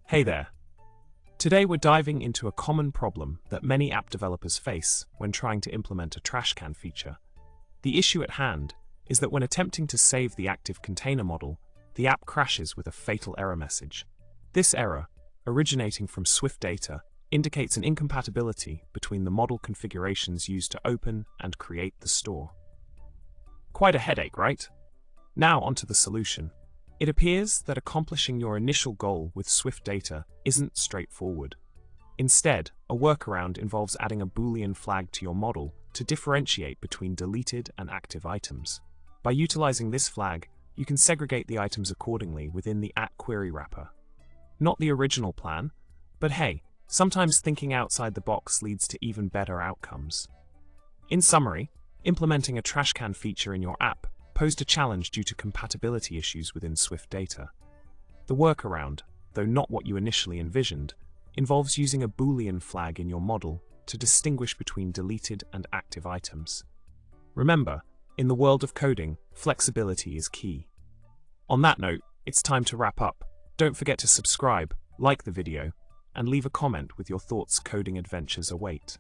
Hey there. Today we're diving into a common problem that many app developers face when trying to implement a trash can feature. The issue at hand is that when attempting to save the active container model, the app crashes with a fatal error message. This error, originating from SwiftData, indicates an incompatibility between the model configurations used to open and create the store. Quite a headache, right? Now onto the solution. It appears that accomplishing your initial goal with SwiftData isn't straightforward. Instead, a workaround involves adding a Boolean flag to your model to differentiate between deleted and active items. By utilizing this flag, you can segregate the items accordingly within the @query wrapper. Not the original plan, but hey, sometimes thinking outside the box leads to even better outcomes. In summary, implementing a trash can feature in your app posed a challenge due to compatibility issues within SwiftData. The workaround, though not what you initially envisioned, involves using a Boolean flag in your model to distinguish between deleted and active items. Remember, in the world of coding, flexibility is key. On that note, it's time to wrap up. Don't forget to subscribe, like the video, and leave a comment with your thoughts. Coding adventures await.